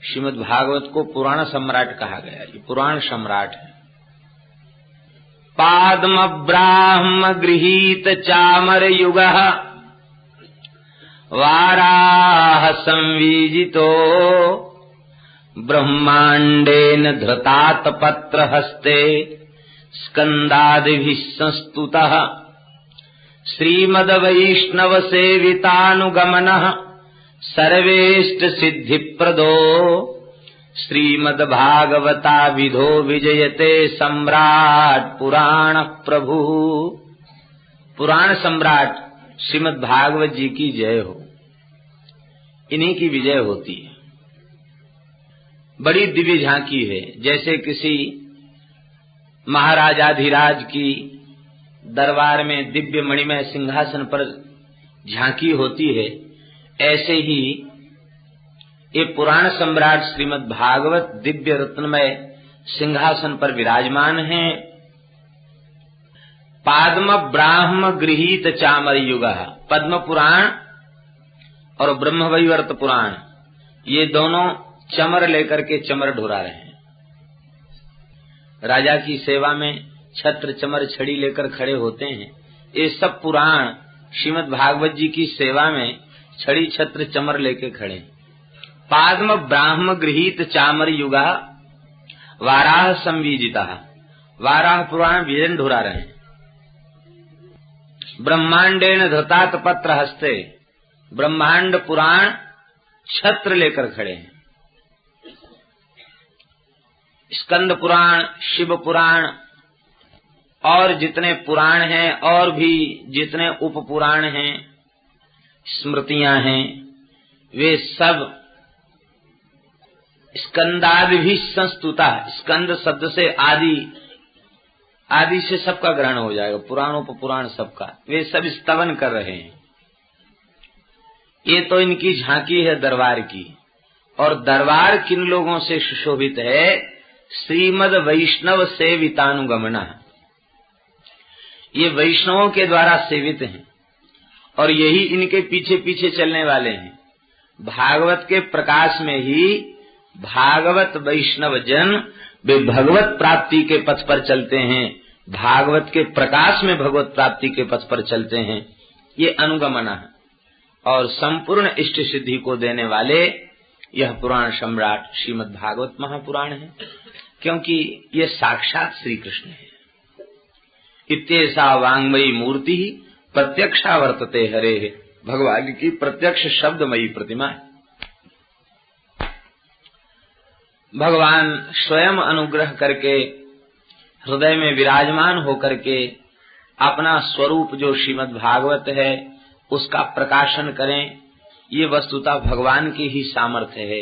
श्रीमद् भागवत को पुराण सम्राट कहा गया। ये पुराण सम्राट है। पाद्म ब्राह्म गृहीत चामर युगः वाराह संवीजितो ब्रह्मांडेन धृतात पत्र हस्ते स्कंदादिभिः संस्तुतः श्रीमद वैष्णव सेवितानुगमनः सर्वेष्ट सिद्धि प्रदो श्रीमद् भागवता विधो विजयते सम्राट पुराण प्रभु। पुराण सम्राट श्रीमद् भागवत जी की जय हो। इन्हीं की विजय होती है। बड़ी दिव्य झांकी है। जैसे किसी महाराजाधिराज की दरबार में दिव्य मणिमय सिंहासन पर झांकी होती है, ऐसे ही ये पुराण सम्राट श्रीमद् भागवत दिव्य रत्नमय सिंहासन पर विराजमान हैं। पाद्म ब्राह्म गृहीत चामर युगः, पद्म पुराण और ब्रह्मवैवर्त पुराण, ये दोनों चमर लेकर के चमर ढुरा रहे हैं। राजा की सेवा में छत्र चमर छड़ी लेकर खड़े होते हैं। ये सब पुराण श्रीमद् भागवत जी की सेवा में छड़ी छत्र चमर लेके खड़े। पाद्म ब्राह्म गृहीत चामर युगा वाराह संवीजिता, वाराह पुराण विजन ढुरा रहे। ब्रह्मांडेन धृतात पत्र हस्ते, ब्रह्मांड पुराण छत्र लेकर खड़े हैं। स्कंद पुराण, शिव पुराण और जितने पुराण हैं और भी जितने उप पुराण हैं, स्मृतियां हैं, वे सब स्कंदादि भी संस्तुता। स्कंद शब्द से आदि, आदि से सबका ग्रहण हो जाएगा, पुराण उप पुराण सबका। वे सब स्तवन कर रहे हैं। ये तो इनकी झांकी है दरबार की। और दरबार किन लोगों से सुशोभित है? श्रीमद वैष्णव सेवितानुगमना, ये वैष्णवों के द्वारा सेवित हैं और यही इनके पीछे पीछे चलने वाले हैं। भागवत के प्रकाश में ही भागवत वैष्णव जन वे भगवत प्राप्ति के पथ पर चलते हैं। भागवत के प्रकाश में भगवत प्राप्ति के पथ पर चलते हैं। ये अनुगमना है और संपूर्ण इष्ट सिद्धि को देने वाले यह पुराण सम्राट श्रीमद् भागवत महापुराण है, क्योंकि ये साक्षात श्री कृष्ण है। इत्येषा वाङ्मयी मूर्ति प्रत्यक्षा वर्तते हरे, भगवान की प्रत्यक्ष शब्दमयी प्रतिमा है। भगवान स्वयं अनुग्रह करके हृदय में विराजमान होकर के अपना स्वरूप जो श्रीमद् भागवत है उसका प्रकाशन करें, ये वस्तुतः भगवान की ही सामर्थ्य है।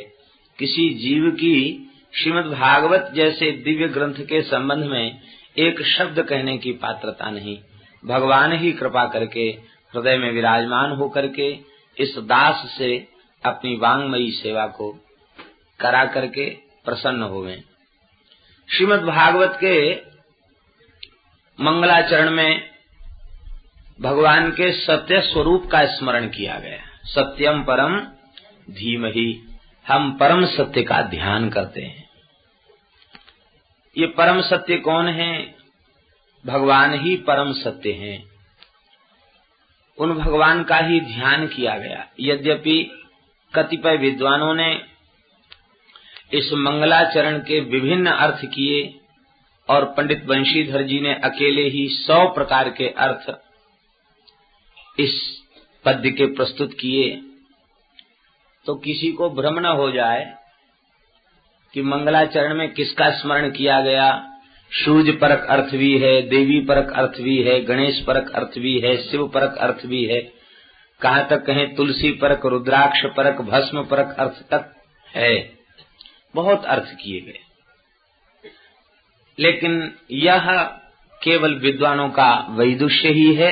किसी जीव की श्रीमद् भागवत जैसे दिव्य ग्रंथ के संबंध में एक शब्द कहने की पात्रता नहीं। भगवान ही कृपा करके हृदय में विराजमान होकर के इस दास से अपनी वाङ्मयी सेवा को करा करके प्रसन्न हुए। श्रीमद् भागवत के मंगलाचरण में भगवान के सत्य स्वरूप का स्मरण किया गया। सत्यम परम धीमहि, हम परम सत्य का ध्यान करते हैं। ये परम सत्य कौन है? भगवान ही परम सत्य हैं। उन भगवान का ही ध्यान किया गया। यद्यपि कतिपय विद्वानों ने इस मंगलाचरण के विभिन्न अर्थ किए और पंडित बंशीधर जी ने अकेले ही 100 प्रकार के अर्थ इस पद्य के प्रस्तुत किए, तो किसी को भ्रम न हो जाए कि मंगलाचरण में किसका स्मरण किया गया। सूर्य परक अर्थ भी है, देवी परक अर्थ भी है, गणेश परक अर्थ भी है, शिव परक अर्थ भी है, कहाँ तक कहें तुलसी परक, रुद्राक्ष परक, भस्म परक अर्थ तक है। बहुत अर्थ किए गए, लेकिन यह केवल विद्वानों का वैदुष्य ही है।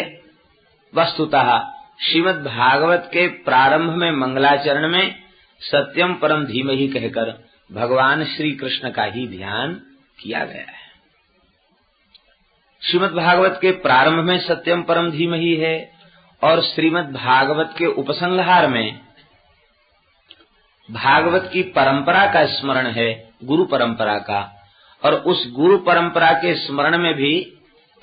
वस्तुतः श्रीमद् भागवत के प्रारंभ में मंगलाचरण में सत्यम परम धीमहि कहकर भगवान श्री कृष्ण का ही ध्यान किया गया है। श्रीमद् भागवत के प्रारंभ में सत्यम परम धीमहि है और श्रीमद् भागवत के उपसंहार में भागवत की परंपरा का स्मरण है, गुरु परंपरा का, और उस गुरु परंपरा के स्मरण में भी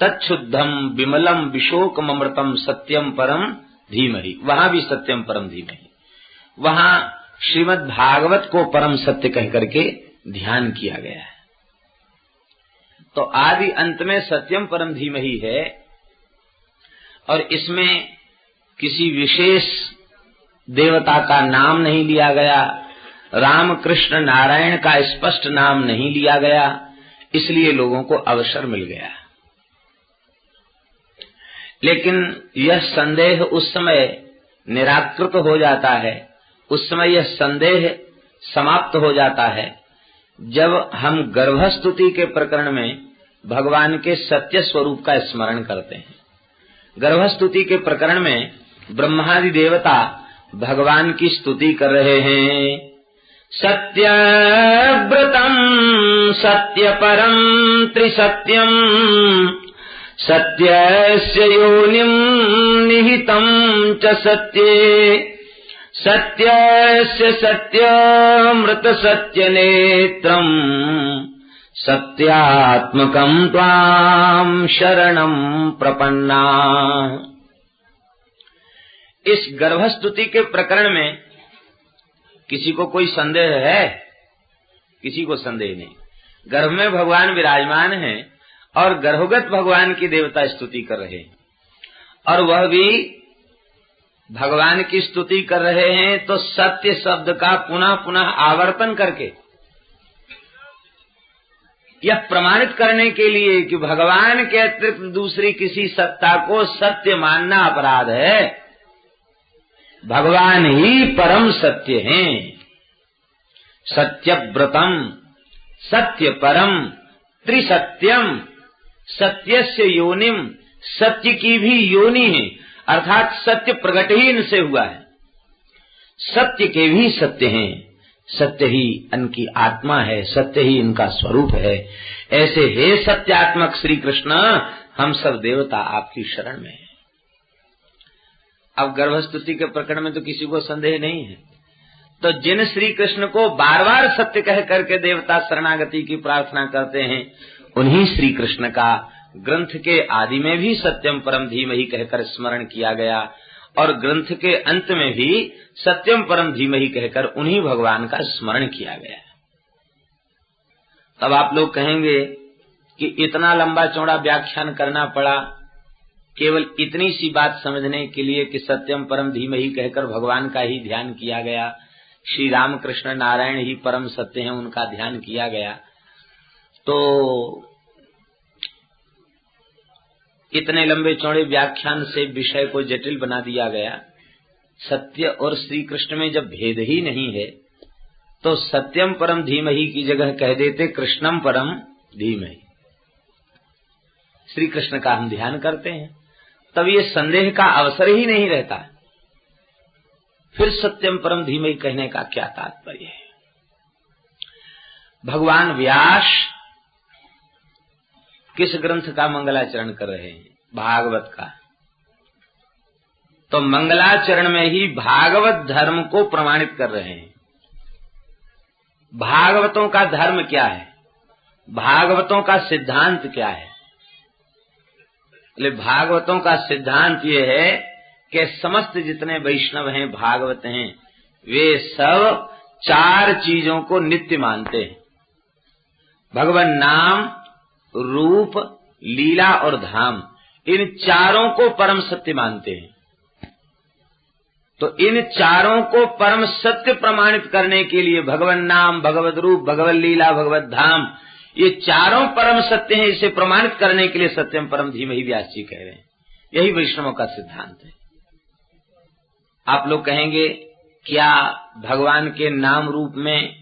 तच्छुद्धम विमलम विशोकम अमृतम सत्यम परम धीमहि, वहां भी सत्यम परम धीमहि, वहां श्रीमद् भागवत को परम सत्य कह करके ध्यान किया गया है। तो आदि अंत में सत्यम परम धीमहि है, और इसमें किसी विशेष देवता का नाम नहीं लिया गया, राम कृष्ण नारायण का स्पष्ट नाम नहीं लिया गया, इसलिए लोगों को अवसर मिल गया। लेकिन यह संदेह उस समय निराकृत हो जाता है, उस समय यह संदेह समाप्त हो जाता है जब हम गर्भस्तुति के प्रकरण में भगवान के सत्य स्वरूप का स्मरण करते हैं। गर्भस्तुति के प्रकरण में ब्रह्मादि देवता भगवान की स्तुति कर रहे हैं। सत्यव्रतम सत्यपरम त्रिसत्यम सत्यस्य योनिम निहितं च सत्ये सत्यस्य सत्यामृत सत्यनेत्रम सत्यात्मकं त्वां शरणं प्रपन्ना। इस गर्भस्तुति के प्रकरण में किसी को कोई संदेह है? किसी को संदेह नहीं। गर्भ में भगवान विराजमान हैं और गर्भगत भगवान की देवता स्तुति कर रहे हैं, और वह भी भगवान की स्तुति कर रहे हैं तो सत्य शब्द का पुनः पुनः आवर्तन करके, यह प्रमाणित करने के लिए कि भगवान के अतिरिक्त दूसरी किसी सत्ता को सत्य मानना अपराध है। भगवान ही परम सत्य हैं। सत्यव्रतम सत्य परम त्रिसत्यम सत्यस्य योनिम, सत्य की भी योनि है, अर्थात सत्य प्रकट ही इनसे हुआ है। सत्य के भी सत्य हैं, सत्य ही इनकी आत्मा है, सत्य ही इनका स्वरूप है। ऐसे हे सत्यात्मक श्री कृष्ण, हम सब देवता आपकी शरण में हैं। अब गर्भस्तुति के प्रकरण में तो किसी को संदेह नहीं है। तो जिन श्री कृष्ण को बार बार सत्य कह करके देवता शरणागति की प्रार्थना करते हैं, उन्हीं श्री कृष्ण का ग्रंथ के आदि में भी सत्यम परम धीमहि कहकर स्मरण किया गया, और ग्रंथ के अंत में भी सत्यम परम धीमहि कहकर उन्हीं भगवान का स्मरण किया गया। तब आप लोग कहेंगे कि इतना लंबा चौड़ा व्याख्यान करना पड़ा केवल इतनी सी बात समझने के लिए कि सत्यम परम धीमहि कहकर भगवान का ही ध्यान किया गया, श्री राम कृष्ण नारायण ही परम सत्य हैं, उनका ध्यान किया गया। तो इतने लंबे चौड़े व्याख्यान से विषय को जटिल बना दिया गया। सत्य और श्री कृष्ण में जब भेद ही नहीं है तो सत्यम परम धीमहि की जगह कह देते कृष्णम परम धीमहि। श्री कृष्ण का हम ध्यान करते हैं, तब ये संदेह का अवसर ही नहीं रहता। फिर सत्यम परम धीमहि कहने का क्या तात्पर्य है? भगवान व्यास किस ग्रंथ का मंगलाचरण कर रहे हैं? भागवत का। तो मंगलाचरण में ही भागवत धर्म को प्रमाणित कर रहे हैं। भागवतों का धर्म क्या है? भागवतों का सिद्धांत क्या है? भागवतों का सिद्धांत ये है कि समस्त जितने वैष्णव हैं, भागवत हैं, वे सब चार चीजों को नित्य मानते हैं। भगवान नाम, रूप, लीला और धाम, इन चारों को परम सत्य मानते हैं। तो इन चारों को परम सत्य प्रमाणित करने के लिए भगवान नाम, भगवत रूप, भगवत लीला, भगवत धाम, ये चारों परम सत्य हैं। इसे प्रमाणित करने के लिए सत्यम परम धीमहि व्यास जी कह रहे हैं। यही वैष्णवों का सिद्धांत है। आप लोग कहेंगे क्या भगवान के नाम रूप में,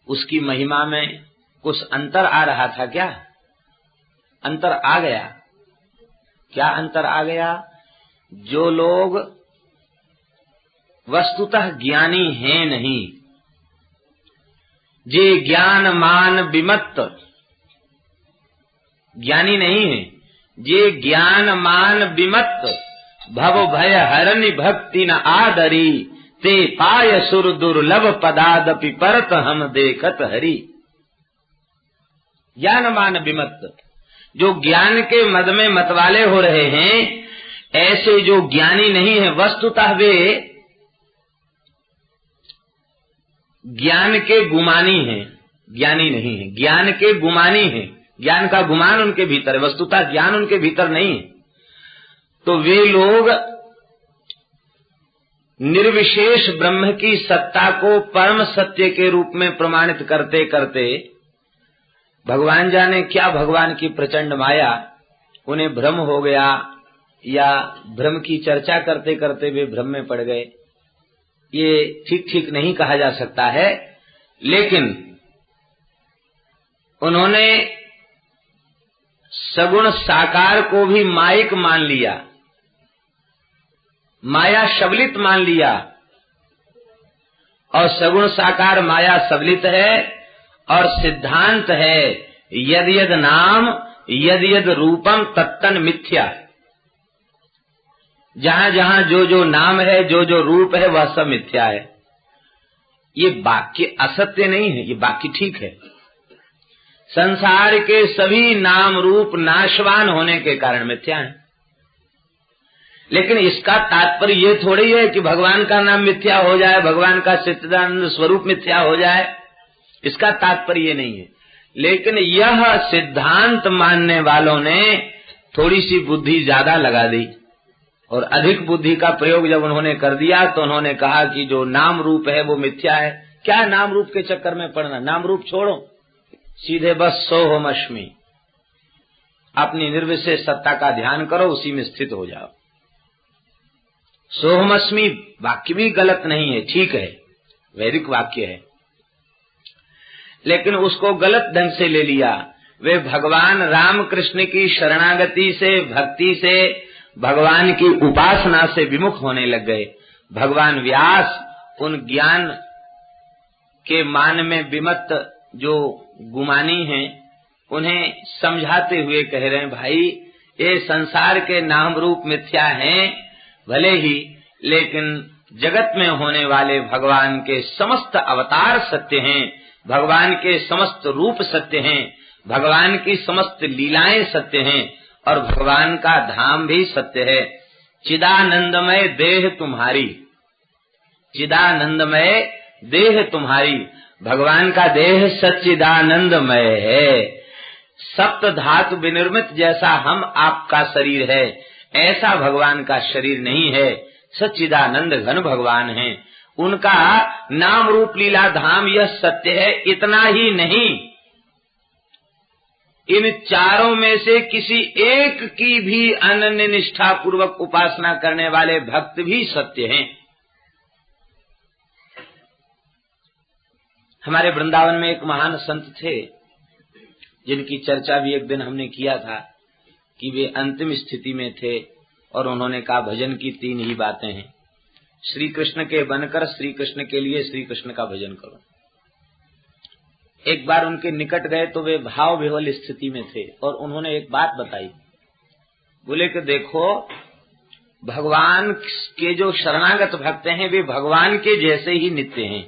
उसकी महिमा में कुछ अंतर आ रहा था? क्या अंतर आ गया? क्या अंतर आ गया? जो लोग वस्तुतः ज्ञानी हैं नहीं, जे ज्ञान मान विमत्त, ज्ञानी नहीं है, जे ज्ञान मान विमत्त, भव भय हरनि भक्ति न आदरी, ते पाय सुर दुर्लभ पदादपि परत हम देखत हरि। ज्ञान मान विमत्त, जो ज्ञान के मद में मतवाले हो रहे हैं, ऐसे जो ज्ञानी नहीं है, वस्तुतः वे ज्ञान के गुमानी हैं, ज्ञानी नहीं है, ज्ञान के गुमानी हैं। ज्ञान का गुमान उनके भीतर है, वस्तुतः ज्ञान उनके भीतर नहीं है। तो वे लोग निर्विशेष ब्रह्म की सत्ता को परम सत्य के रूप में प्रमाणित करते करते, भगवान जाने क्या भगवान की प्रचंड माया उन्हें भ्रम हो गया, या भ्रम की चर्चा करते करते वे भ्रम में पड़ गए, ये ठीक नहीं कहा जा सकता है। लेकिन उन्होंने सगुण साकार को भी मायिक मान लिया, माया सबलित मान लिया, और सगुण साकार माया सबलित है, और सिद्धांत है यद यद नाम यद यद रूपम तत्तन मिथ्या। जहां जहां जो जो नाम है, जो जो रूप है, वह सब मिथ्या है। ये वाक्य असत्य नहीं है, ये वाक्य ठीक है। संसार के सभी नाम रूप नाशवान होने के कारण मिथ्या है। लेकिन इसका तात्पर्य ये थोड़ी है कि भगवान का नाम मिथ्या हो जाए, भगवान का सच्चिदानंद स्वरूप मिथ्या हो जाए, इसका तात्पर्य ये नहीं है। लेकिन यह सिद्धांत मानने वालों ने थोड़ी सी बुद्धि ज्यादा लगा दी, और अधिक बुद्धि का प्रयोग जब उन्होंने कर दिया तो उन्होंने कहा कि जो नाम रूप है वो मिथ्या है। क्या नाम रूप के चक्कर में पड़ना, नाम रूप छोड़ो, सीधे बस सोहमअस्मि, अपनी निर्विशेष सत्ता का ध्यान करो, उसी में स्थित हो जाओ। सोहमअस्मि वाक्य भी गलत नहीं है, ठीक है, वैदिक वाक्य है, लेकिन उसको गलत ढंग से ले लिया। वे भगवान राम कृष्ण की शरणागति से, भक्ति से, भगवान की उपासना से विमुख होने लग गए। भगवान व्यास उन ज्ञान के मान में विमत्त जो गुमानी हैं, उन्हें समझाते हुए कह रहे हैं, भाई ये संसार के नाम रूप मिथ्या हैं भले ही, लेकिन जगत में होने वाले भगवान के समस्त अवतार सत्य हैं, भगवान के समस्त रूप सत्य हैं, भगवान की समस्त लीलाएं सत्य हैं, और भगवान का धाम भी सत्य है। चिदानंदमय देह तुम्हारी, चिदानंदमय देह तुम्हारी, भगवान का देह सच्चिदानंदमय है। सप्त धातु विनिर्मित जैसा हम आपका शरीर है, ऐसा भगवान का शरीर नहीं है। सच्चिदानंद घन भगवान है, उनका नाम रूप लीला धाम यह सत्य है। इतना ही नहीं, इन चारों में से किसी एक की भी अनन्य निष्ठा पूर्वक उपासना करने वाले भक्त भी सत्य हैं। हमारे वृंदावन में एक महान संत थे, जिनकी चर्चा भी एक दिन हमने किया था कि वे अंतिम स्थिति में थे, और उन्होंने कहा भजन की तीन ही बातें हैं, श्री कृष्ण के बनकर श्री कृष्ण के लिए श्री कृष्ण का भजन करो। एक बार उनके निकट गए तो वे भाव विह्वल स्थिति में थे, और उन्होंने एक बात बताई, बोले कि देखो भगवान के जो शरणागत भक्त हैं वे भगवान के जैसे ही नित्य हैं।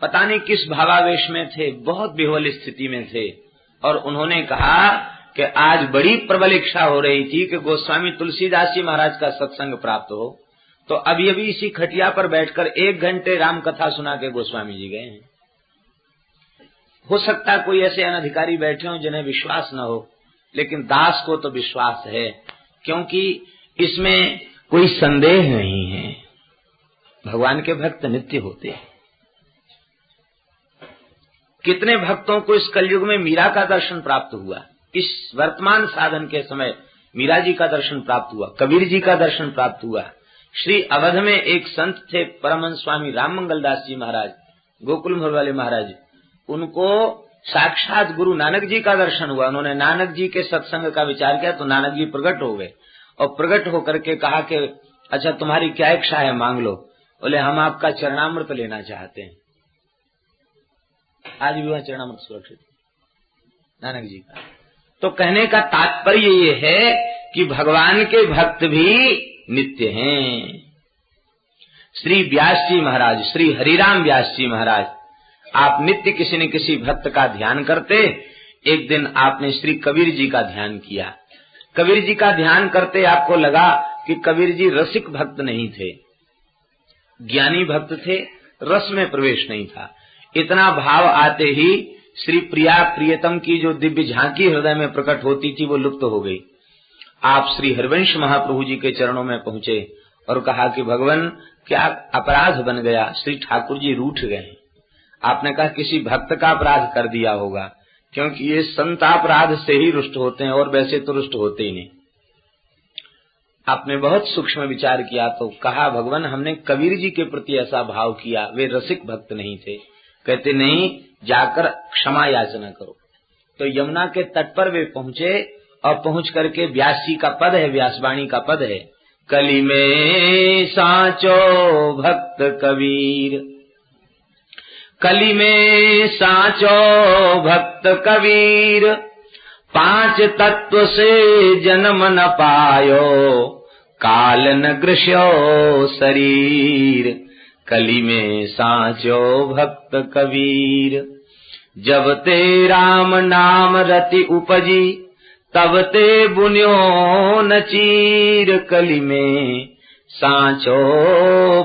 पता नहीं किस भावावेश में थे, बहुत विह्वल स्थिति में थे, और उन्होंने कहा कि आज बड़ी प्रबल इच्छा हो रही थी कि गोस्वामी तुलसीदास जी महाराज का सत्संग प्राप्त हो, तो अभी अभी इसी खटिया पर बैठकर 1 घंटे राम कथा सुना के गोस्वामी जी गए हैं। हो सकता है कोई ऐसे अनधिकारी बैठे हों जिन्हें विश्वास न हो, लेकिन दास को तो विश्वास है, क्योंकि इसमें कोई संदेह नहीं है, भगवान के भक्त नित्य होते हैं। कितने भक्तों को इस कलयुग में मीरा का दर्शन प्राप्त हुआ, इस वर्तमान साधन के समय मीरा जी का दर्शन प्राप्त हुआ, कबीर जी का दर्शन प्राप्त हुआ। श्री अवध में एक संत थे परमहंस स्वामी राम मंगल दास जी महाराज, गोकुल वाले महाराज, उनको साक्षात गुरु नानक जी का दर्शन हुआ। उन्होंने नानक जी के सत्संग का विचार किया तो नानक जी प्रकट हो गए, और प्रकट होकर के कहा कि अच्छा तुम्हारी क्या इच्छा है, मांग लो। बोले हम आपका चरणामृत लेना चाहते हैं। आज भी वह चरणामृत सुरक्षित नानक जी का। तो कहने का तात्पर्य ये है कि भगवान के भक्त भी नित्य हैं। श्री व्यास जी महाराज, श्री हरिराम व्यास जी महाराज, आप नित्य किसी न किसी भक्त का ध्यान करते। एक दिन आपने श्री कबीर जी का ध्यान किया। कबीर जी का ध्यान करते आपको लगा कि कबीर जी रसिक भक्त नहीं थे, ज्ञानी भक्त थे, रस में प्रवेश नहीं था। इतना भाव आते ही श्री प्रिया प्रियतम की जो दिव्य झांकी हृदय में प्रकट होती थी वो लुप्त हो गई। आप श्री हरिवंश महाप्रभु जी के चरणों में पहुंचे और कहा कि भगवान क्या अपराध बन गया, श्री ठाकुर जी रूठ गए। आपने कहा किसी भक्त का अपराध कर दिया होगा, क्योंकि ये संत अपराध से ही रुष्ट होते हैं और वैसे तो रुष्ट होते ही नहीं। आपने बहुत सूक्ष्म विचार किया तो कहा भगवान हमने कबीर जी के प्रति ऐसा भाव किया, वे रसिक भक्त नहीं थे। कहते नहीं, जाकर क्षमा याचना करो। तो यमुना के तट पर वे पहुंचे और पहुंच करके व्यास जी का पद है, व्यासवाणी का पद है, कली में साचो भक्त कबीर, कली में साचो भक्त कबीर, पांच तत्व से जन्म न पायो, काल न ग्रस्यो शरीर, कली में साचो भक्त कबीर। जब ते राम नाम रति उपजी, तब ते बुन्यो न चीर, कली में साचो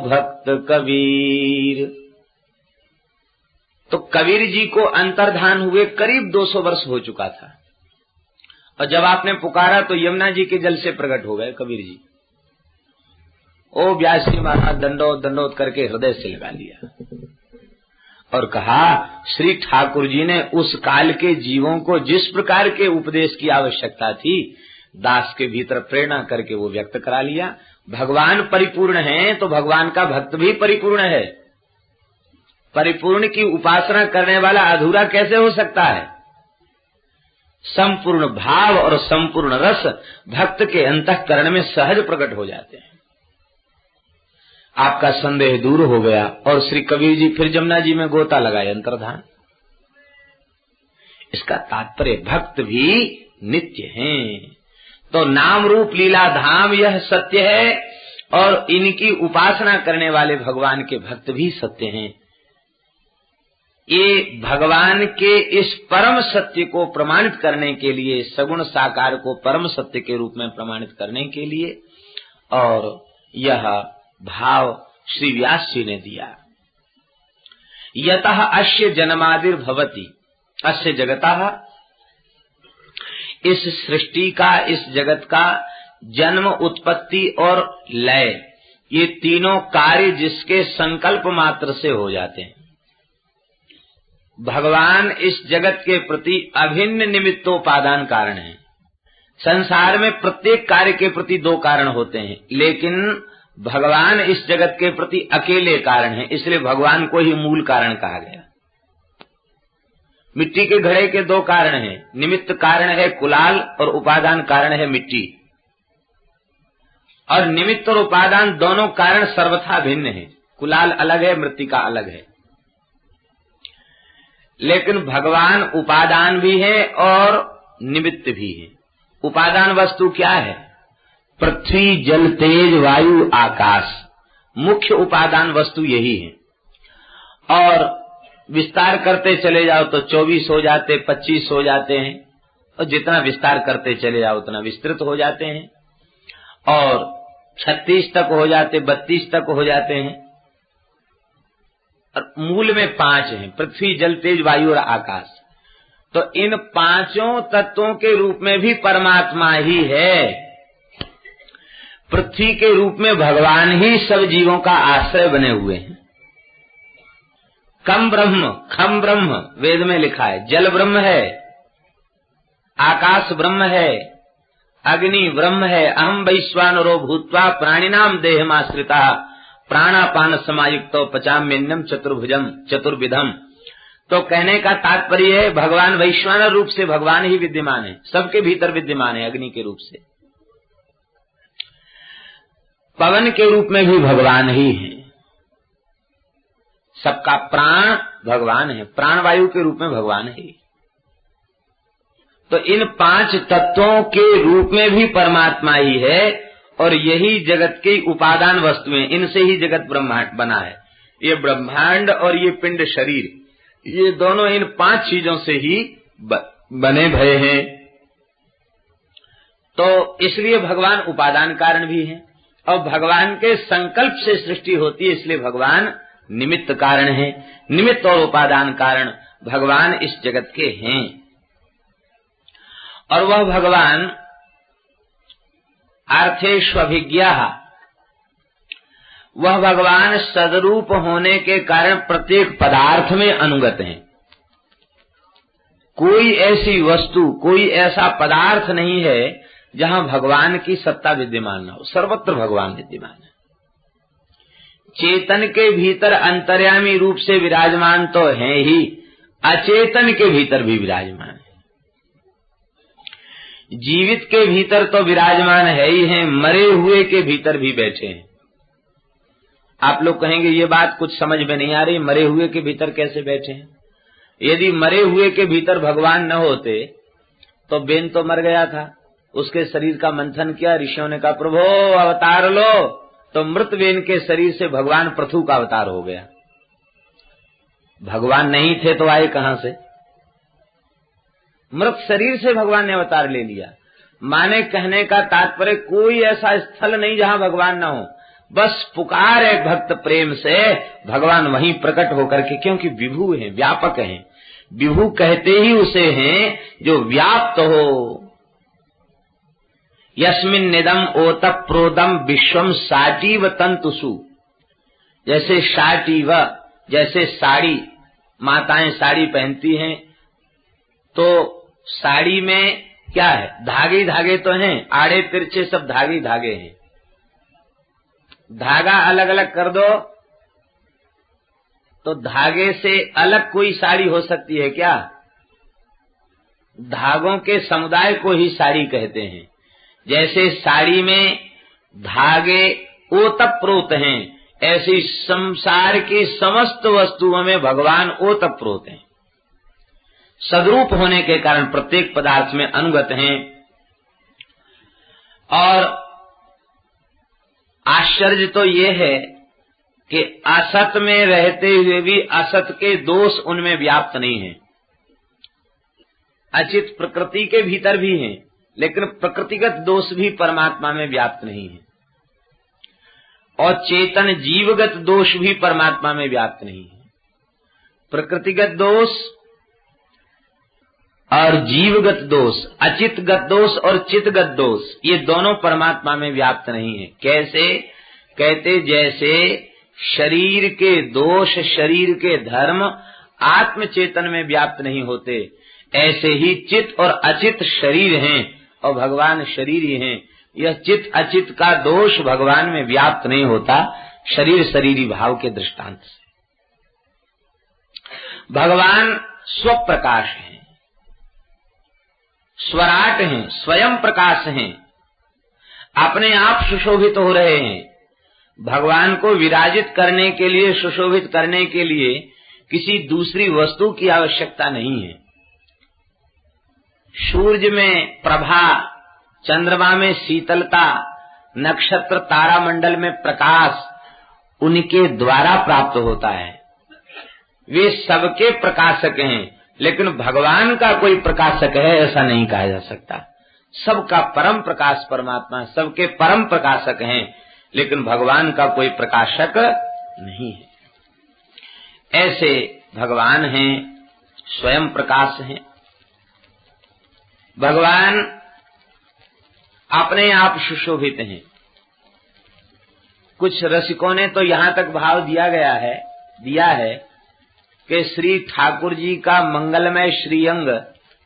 भक्त कबीर। तो कबीर जी को अंतर्धान हुए करीब 200 वर्ष हो चुका था, और जब आपने पुकारा तो यमुना जी के जल से प्रकट हो गए कबीर जी। ओ व्यास जी महाराज दंडोत दंडोत करके हृदय से लगा लिया और कहा श्री ठाकुर जी ने उस काल के जीवों को जिस प्रकार के उपदेश की आवश्यकता थी, दास के भीतर प्रेरणा करके वो व्यक्त करा लिया। भगवान परिपूर्ण हैं तो भगवान का भक्त भी परिपूर्ण है। परिपूर्ण की उपासना करने वाला अधूरा कैसे हो सकता है? संपूर्ण भाव और संपूर्ण रस भक्त के अंतःकरण में सहज प्रकट हो जाते हैं। आपका संदेह दूर हो गया और श्री कबीर जी फिर जमुना जी में गोता लगाए अंतर्धान। इसका तात्पर्य भक्त भी नित्य हैं। तो नाम रूप लीला धाम यह सत्य है और इनकी उपासना करने वाले भगवान के भक्त भी सत्य हैं। ये भगवान के इस परम सत्य को प्रमाणित करने के लिए, सगुण साकार को परम सत्य के रूप में प्रमाणित करने के लिए, और यह भाव श्री व्यास जी ने दिया। यतः अस्य जन्मादिर भवति, अस्य जगतः, इस सृष्टि का, इस जगत का जन्म, उत्पत्ति और लय, ये तीनों कार्य जिसके संकल्प मात्र से हो जाते हैं। भगवान इस जगत के प्रति अभिन्न निमित्तोपादान कारण है। संसार में प्रत्येक कार्य के प्रति दो कारण होते हैं, लेकिन भगवान इस जगत के प्रति अकेले कारण है, इसलिए भगवान को ही मूल कारण कहा गया। मिट्टी के घड़े के दो कारण हैं, निमित्त कारण है कुलाल और उपादान कारण है मिट्टी। और निमित्त और उपादान दोनों कारण सर्वथा भिन्न है, कुलाल अलग है, मृत्तिका अलग है। लेकिन भगवान उपादान भी है और निमित्त भी है। उपादान वस्तु क्या है? पृथ्वी, जल, तेज, वायु, आकाश, मुख्य उपादान वस्तु यही है। और विस्तार करते चले जाओ तो 24 हो जाते, 25 हो जाते हैं, और जितना विस्तार करते चले जाओ उतना विस्तृत हो जाते हैं, और 36 तक हो जाते, 32 तक हो जाते हैं। और मूल में 5 हैं, पृथ्वी, जल, तेज, वायु और आकाश। तो इन पांचों तत्वों के रूप में भी परमात्मा ही है। पृथ्वी के रूप में भगवान ही सब जीवों का आश्रय बने हुए हैं। कम ब्रह्म, खम ब्रह्म वेद में लिखा है। जल ब्रह्म है, आकाश ब्रह्म है, अग्नि ब्रह्म है। अहम वैश्वानरो भूत्वा प्राणिनाम देहमाश्रिता प्राणापान समायुक्तो पचाम्यन्नम चतुर्भुजम चतुर्विधम। तो कहने का तात्पर्य है भगवान वैश्वानर रूप से भगवान ही विद्यमान है, सबके भीतर विद्यमान है अग्नि के रूप से। पवन के रूप में भी भगवान ही है, सबका प्राण भगवान है, प्राणवायु के रूप में भगवान है। तो इन 5 तत्वों के रूप में भी परमात्मा ही है और यही जगत की उपादान वस्तुएं, इनसे ही जगत ब्रह्मांड बना है। ये ब्रह्मांड और ये पिंड शरीर, ये दोनों इन 5 चीजों से ही बने भये हैं। तो इसलिए भगवान उपादान कारण भी हैं, और भगवान के संकल्प से सृष्टि होती है, इसलिए भगवान निमित्त कारण है। निमित्त और उपादान कारण भगवान इस जगत के हैं। और वह भगवान अर्थेष्वभिज्ञः, वह भगवान सदरूप होने के कारण प्रत्येक पदार्थ में अनुगत हैं। कोई ऐसी वस्तु, कोई ऐसा पदार्थ नहीं है जहां भगवान की सत्ता विद्यमान न हो, सर्वत्र भगवान विद्यमान है। चेतन के भीतर अंतर्यामी रूप से विराजमान तो है ही, अचेतन के भीतर भी विराजमान है। जीवित के भीतर तो विराजमान है ही है, मरे हुए के भीतर भी बैठे हैं। आप लोग कहेंगे ये बात कुछ समझ में नहीं आ रही, मरे हुए के भीतर कैसे बैठे हैं? यदि मरे हुए के भीतर भगवान न होते तो बेन तो मर गया था, उसके शरीर का मंथन किया, ऋषियों ने कहा प्रभु अवतार लो, तो मृत बेन के शरीर से भगवान पृथु का अवतार हो गया। भगवान नहीं थे तो आए कहां से? मृत शरीर से भगवान ने अवतार ले लिया। माने कहने का तात्पर्य कोई ऐसा स्थल नहीं जहां भगवान न हो, बस पुकार है भक्त प्रेम से, भगवान वहीं प्रकट होकर के, क्योंकि विभु हैं, व्यापक हैं। विभु कहते ही उसे हैं जो व्याप्त हो। यस्मिन् निदम ओतप प्रोदम विश्वम साटीव तंतुषु, जैसे साटीव, जैसे साड़ी, माताएं साड़ी पहनती हैं तो साड़ी में क्या है? धागे धागे तो हैं, आड़े तिरछे सब धागे धागे हैं। धागा अलग अलग कर दो तो धागे से अलग कोई साड़ी हो सकती है क्या? धागों के समुदाय को ही साड़ी कहते हैं। जैसे साड़ी में धागे ओतप्रोत हैं, ऐसी संसार की समस्त वस्तुओं में भगवान ओतप्रोत हैं। सदरूप होने के कारण प्रत्येक पदार्थ में अनुगत हैं। और आश्चर्य तो ये है कि असत में रहते हुए भी असत के दोष उनमें व्याप्त नहीं है। अचित प्रकृति के भीतर भी हैं, लेकिन प्रकृतिगत दोष भी परमात्मा में व्याप्त नहीं है। और चेतन जीवगत दोष भी परमात्मा में व्याप्त नहीं है। प्रकृतिगत दोष और जीवगत दोष, अचितगत दोष और चितगत दोष, ये दोनों परमात्मा में व्याप्त नहीं है। कैसे? कहते जैसे शरीर के दोष, शरीर के धर्म आत्म चेतन में व्याप्त नहीं होते, ऐसे ही चित और अचित शरीर हैं और भगवान शरीर ही हैं। यह चित अचित का दोष भगवान में व्याप्त नहीं होता, शरीर शरीरी भाव के दृष्टांत से। भगवान स्वप्रकाश हैं, स्वराट हैं, स्वयं प्रकाश हैं, अपने आप सुशोभित हो रहे हैं। भगवान को विराजित करने के लिए, सुशोभित करने के लिए किसी दूसरी वस्तु की आवश्यकता नहीं है। सूर्य में प्रभा, चंद्रमा में शीतलता, नक्षत्र तारा मंडल में प्रकाश उनके द्वारा प्राप्त होता है। वे सबके प्रकाशक हैं, लेकिन भगवान का कोई प्रकाशक है ऐसा नहीं कहा जा सकता। सबका परम प्रकाश परमात्मा, सबके परम प्रकाशक हैं, लेकिन भगवान का कोई प्रकाशक नहीं है। ऐसे भगवान हैं, स्वयं प्रकाश हैं। भगवान अपने आप सुशोभित हैं। कुछ रसिकों ने तो यहाँ तक भाव दिया है कि श्री ठाकुर जी का मंगलमय श्रीअंग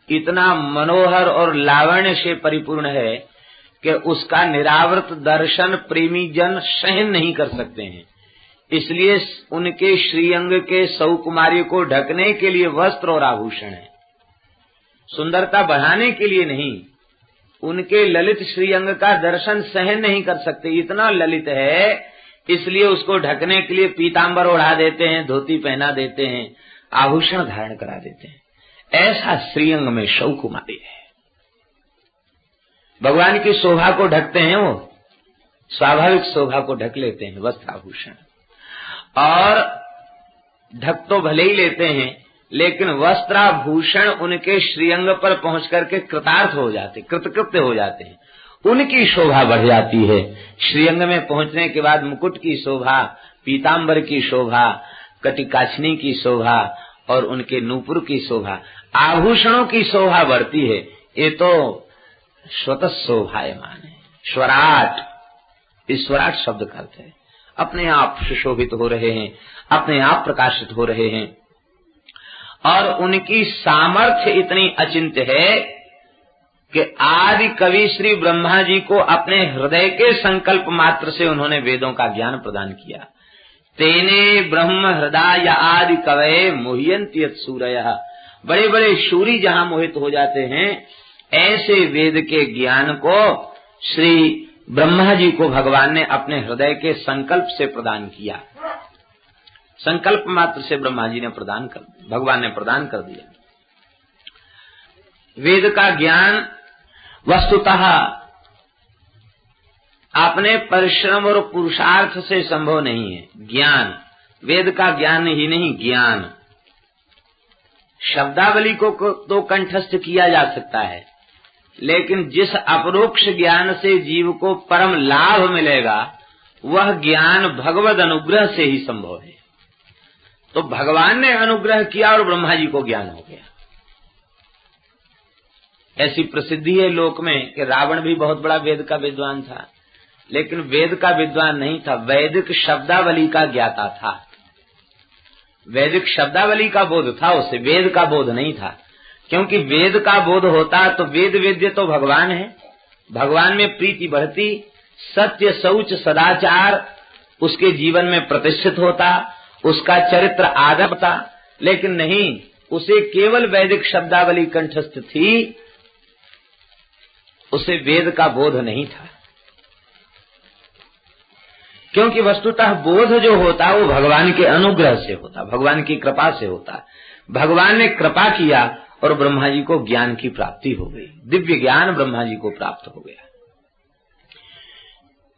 इतना मनोहर और लावण्य से परिपूर्ण है कि उसका निरावृत दर्शन प्रेमी जन सहन नहीं कर सकते हैं। इसलिए उनके श्रीअंग के सौकुमार्य को ढकने के लिए वस्त्र और आभूषण है, सुंदरता बढ़ाने के लिए नहीं। उनके ललित श्रीअंग का दर्शन सहन नहीं कर सकते, इतना ललित है, इसलिए उसको ढकने के लिए पीतांबर ओढ़ा देते हैं, धोती पहना देते हैं, आभूषण धारण करा देते हैं। ऐसा श्रीअंग में सौकुमारी है। भगवान की शोभा को ढकते हैं वो, स्वाभाविक शोभा को ढक लेते हैं वस्त्राभूषण, और ढक तो भले ही लेते हैं लेकिन वस्त्राभूषण उनके श्रीअंग पर पहुंच करके कृतार्थ हो जाते, कृतकृत्य हो जाते हैं, उनकी शोभा बढ़ जाती है। श्रीअंग में पहुंचने के बाद मुकुट की शोभा, पीतांबर की शोभा, कटिकाछनी की शोभा और उनके नूपुर की शोभा, आभूषणों की शोभा बढ़ती है। ये तो स्वतः शोभायमान है। स्वराट, ईश्वराट शब्द करते हैं, अपने आप सुशोभित हो रहे हैं, अपने आप प्रकाशित हो रहे हैं, और उनकी सामर्थ्य इतनी अचिंत्य है कि आदि कवि श्री ब्रह्मा जी को अपने हृदय के संकल्प मात्र से उन्होंने वेदों का ज्ञान प्रदान किया। तेने ब्रह्म हृदय आदि कवये मुह्यन्ति यत् सूरयः, बड़े बड़े शूरी जहाँ मोहित हो जाते हैं, ऐसे वेद के ज्ञान को श्री ब्रह्मा जी को भगवान ने अपने हृदय के संकल्प से प्रदान किया। संकल्प मात्र से ब्रह्मा जी ने भगवान ने प्रदान कर दिया। वेद का ज्ञान वस्तुतः अपने परिश्रम और पुरुषार्थ से संभव नहीं है। ज्ञान, वेद का ज्ञान ही नहीं, ज्ञान शब्दावली को तो कंठस्थ किया जा सकता है, लेकिन जिस अपरोक्ष ज्ञान से जीव को परम लाभ मिलेगा वह ज्ञान भगवद अनुग्रह से ही संभव है। तो भगवान ने अनुग्रह किया और ब्रह्मा जी को ज्ञान हो गया। ऐसी प्रसिद्धि है लोक में कि रावण भी बहुत बड़ा वेद का विद्वान था, लेकिन वेद का विद्वान नहीं था, वैदिक शब्दावली का ज्ञाता था। वैदिक शब्दावली का बोध था उसे, वेद का बोध नहीं था। क्योंकि वेद का बोध होता तो वेद वेद्य तो भगवान है, भगवान में प्रीति बढ़ती, सत्य शौच सदाचार उसके जीवन में प्रतिष्ठित होता, उसका चरित्र आदर होता। लेकिन नहीं, उसे केवल वैदिक शब्दावली कंठस्थ थी, उसे वेद का बोध नहीं था। क्योंकि वस्तुतः बोध जो होता वो भगवान के अनुग्रह से होता, भगवान की कृपा से होता। भगवान ने कृपा किया और ब्रह्मा जी को ज्ञान की प्राप्ति हो गई, दिव्य ज्ञान ब्रह्मा जी को प्राप्त हो गया।